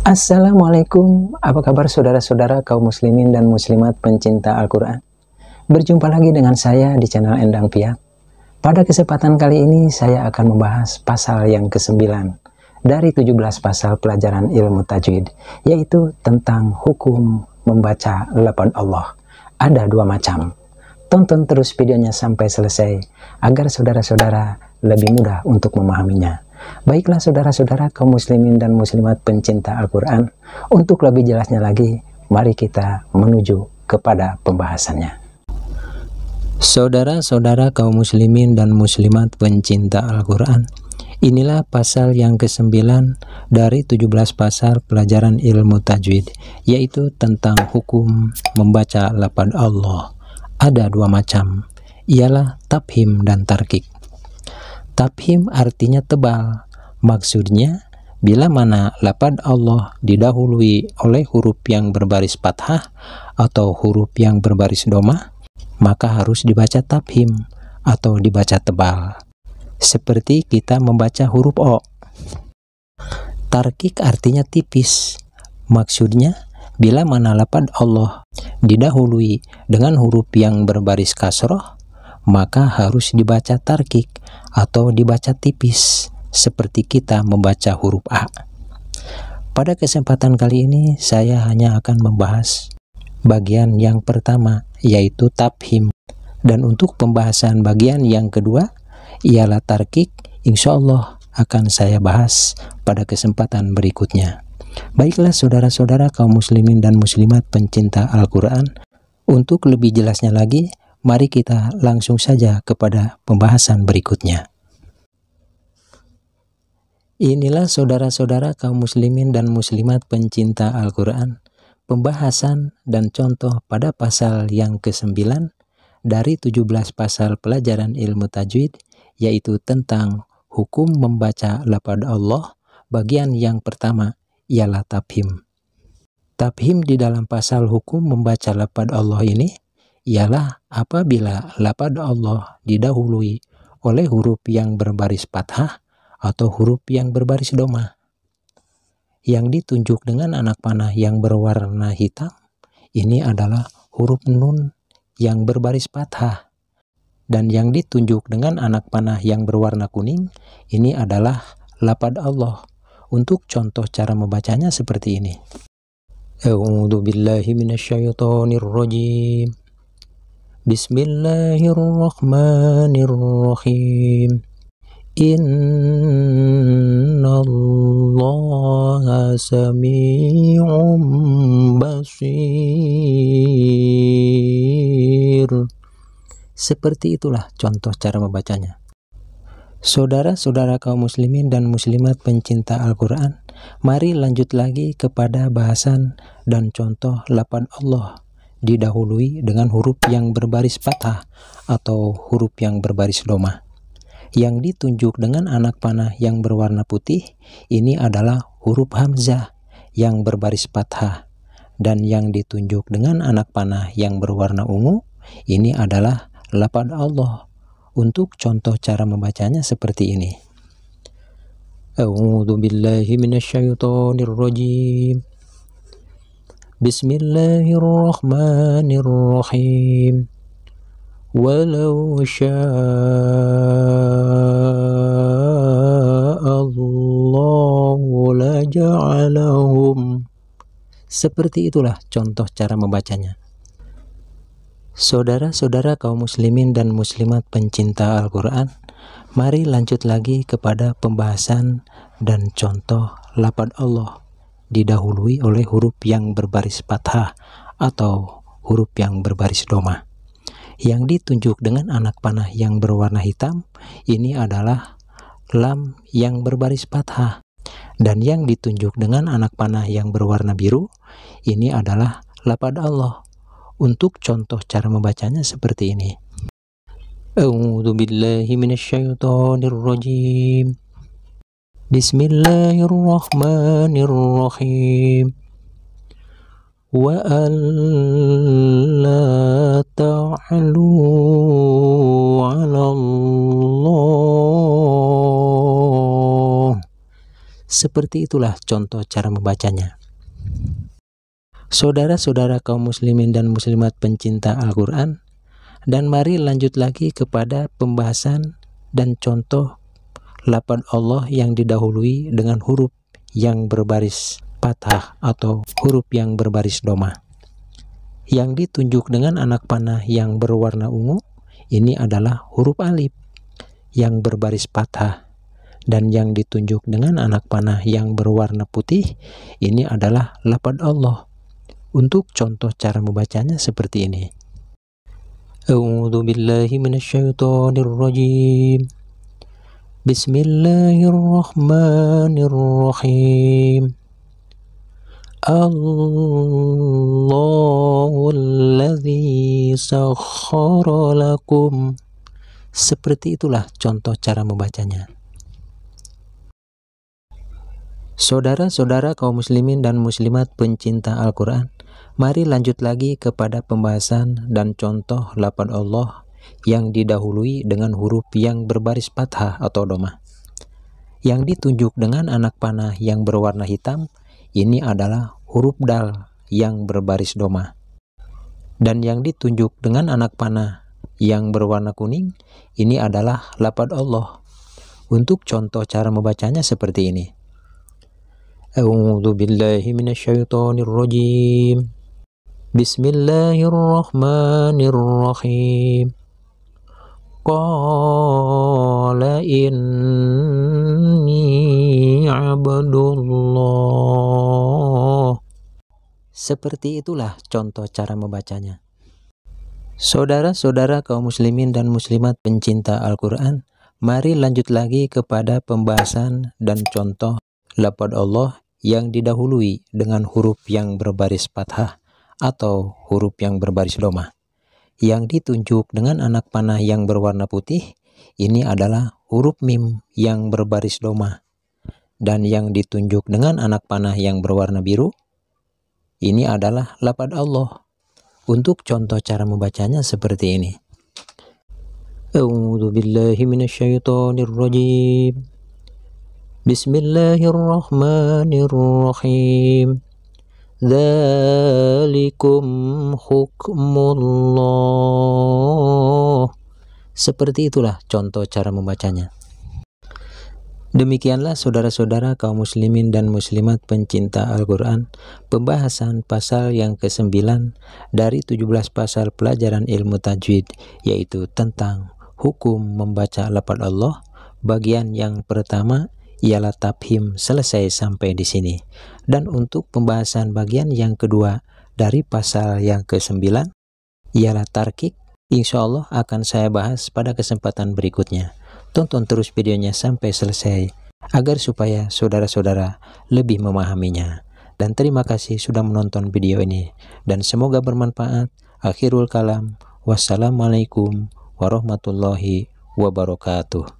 Assalamualaikum, apa kabar saudara-saudara kaum muslimin dan muslimat pencinta Al-Quran? Berjumpa lagi dengan saya di channel Endang Piat. Pada kesempatan kali ini saya akan membahas pasal yang ke-9 dari 17 pasal pelajaran ilmu tajwid, yaitu tentang hukum membaca lafaz Allah. Ada dua macam. Tonton terus videonya sampai selesai agar saudara-saudara lebih mudah untuk memahaminya. Baiklah saudara-saudara kaum muslimin dan muslimat pencinta Al-Quran, untuk lebih jelasnya lagi, mari kita menuju kepada pembahasannya. Saudara-saudara kaum muslimin dan muslimat pencinta Al-Quran, inilah pasal yang ke-9 dari 17 pasal pelajaran ilmu tajwid, yaitu tentang hukum membaca lafaz Allah. Ada dua macam, ialah tafhim dan tarkik. Tafhim artinya tebal. Maksudnya, bila mana lafaz Allah didahului oleh huruf yang berbaris fathah atau huruf yang berbaris dhamma, maka harus dibaca tafhim atau dibaca tebal. Seperti kita membaca huruf O. Tarkik artinya tipis. Maksudnya, bila mana lafaz Allah didahului dengan huruf yang berbaris kasroh, maka harus dibaca tarkik atau dibaca tipis, seperti kita membaca huruf A. Pada kesempatan kali ini saya hanya akan membahas bagian yang pertama, yaitu tafhim. Dan untuk pembahasan bagian yang kedua, ialah tarkik, insya Allah akan saya bahas pada kesempatan berikutnya. Baiklah saudara-saudara kaum muslimin dan muslimat pencinta Al-Quran, untuk lebih jelasnya lagi, mari kita langsung saja kepada pembahasan berikutnya. Inilah saudara-saudara kaum muslimin dan muslimat pencinta Al-Quran, pembahasan dan contoh pada pasal yang ke-9 dari 17 pasal pelajaran ilmu tajwid, yaitu tentang hukum membaca lafaz Allah. Bagian yang pertama ialah tafhim. Tafhim di dalam pasal hukum membaca lafaz Allah ini ialah apabila lafaz Allah didahului oleh huruf yang berbaris fathah atau huruf yang berbaris dhamma. Yang ditunjuk dengan anak panah yang berwarna hitam, ini adalah huruf nun yang berbaris fathah. Dan yang ditunjuk dengan anak panah yang berwarna kuning, ini adalah lafaz Allah. Untuk contoh cara membacanya seperti ini. A'udzu billahi minasyaitonir rajim. Bismillahirrahmanirrahim. Innallaha sami'un basir. Seperti itulah contoh cara membacanya. Saudara-saudara kaum muslimin dan muslimat pencinta Al-Quran, mari lanjut lagi kepada bahasan dan contoh lafaz Allah didahului dengan huruf yang berbaris fathah atau huruf yang berbaris dhamma. Yang ditunjuk dengan anak panah yang berwarna putih, ini adalah huruf hamzah yang berbaris fathah. Dan yang ditunjuk dengan anak panah yang berwarna ungu, ini adalah lafaz Allah. Untuk contoh cara membacanya seperti ini. A'udzu billahi minasyaitonir rajim. Bismillahirrahmanirrahim. Walau sya'allahu laja'alahum. Seperti itulah contoh cara membacanya. Saudara-saudara kaum muslimin dan muslimat pencinta Al-Quran, mari lanjut lagi kepada pembahasan dan contoh lafaz Allah didahului oleh huruf yang berbaris fathah atau huruf yang berbaris dhamma. Yang ditunjuk dengan anak panah yang berwarna hitam, ini adalah lam yang berbaris fathah. Dan yang ditunjuk dengan anak panah yang berwarna biru, ini adalah lafaz Allah. Untuk contoh cara membacanya seperti ini. A'udzu billahi minasyaitonir rajim. Bismillahirrahmanirrahim. Wa alla ta'lu 'ala Allah. Seperti itulah contoh cara membacanya. Saudara-saudara kaum muslimin dan muslimat pencinta Al-Quran, dan mari lanjut lagi kepada pembahasan dan contoh lafaz Allah yang didahului dengan huruf yang berbaris fathah atau huruf yang berbaris dhamma. Yang ditunjuk dengan anak panah yang berwarna ungu, ini adalah huruf alif yang berbaris fathah. Dan yang ditunjuk dengan anak panah yang berwarna putih, ini adalah lafaz Allah. Untuk contoh cara membacanya seperti ini. A'udzu billahi minasyaitonir rajim. Bismillahirrahmanirrahim. Allahul ladzi sakhkhara lakum. Seperti itulah contoh cara membacanya. Saudara-saudara kaum muslimin dan muslimat pencinta Al-Quran, mari lanjut lagi kepada pembahasan dan contoh lafaz Allah yang didahului dengan huruf yang berbaris fathah atau dhamma. Yang ditunjuk dengan anak panah yang berwarna hitam, ini adalah huruf dal yang berbaris dhamma. Dan yang ditunjuk dengan anak panah yang berwarna kuning, ini adalah lafaz Allah. Untuk contoh cara membacanya seperti ini. A'udzu billahi minasyaitonir rajim. Bismillahirrahmanirrahim. Qala inni abdullah. Seperti itulah contoh cara membacanya. Saudara-saudara kaum muslimin dan muslimat pencinta Al-Quran, mari lanjut lagi kepada pembahasan dan contoh lafaz Allah yang didahului dengan huruf yang berbaris fathah atau huruf yang berbaris dhamma. Yang ditunjuk dengan anak panah yang berwarna putih, ini adalah huruf mim yang berbaris dhamma. Dan yang ditunjuk dengan anak panah yang berwarna biru, ini adalah lafaz Allah. Untuk contoh cara membacanya seperti ini. A'udzu billahi minasyaitonir rajim. Bismillahirrahmanirrahim. Dzalikum hukmullah. Seperti itulah contoh cara membacanya. Demikianlah saudara-saudara kaum muslimin dan muslimat pencinta Al-Quran, pembahasan pasal yang ke-9 dari 17 pasal pelajaran ilmu tajwid, yaitu tentang hukum membaca lafaz Allah. Bagian yang pertama ialah tafhim, selesai sampai di sini. Dan untuk pembahasan bagian yang kedua dari pasal yang ke-9 ialah tarkik. Insya Allah akan saya bahas pada kesempatan berikutnya. Tonton terus videonya sampai selesai agar supaya saudara-saudara lebih memahaminya. Dan terima kasih sudah menonton video ini dan semoga bermanfaat. Akhirul kalam. Wassalamualaikum warahmatullahi wabarakatuh.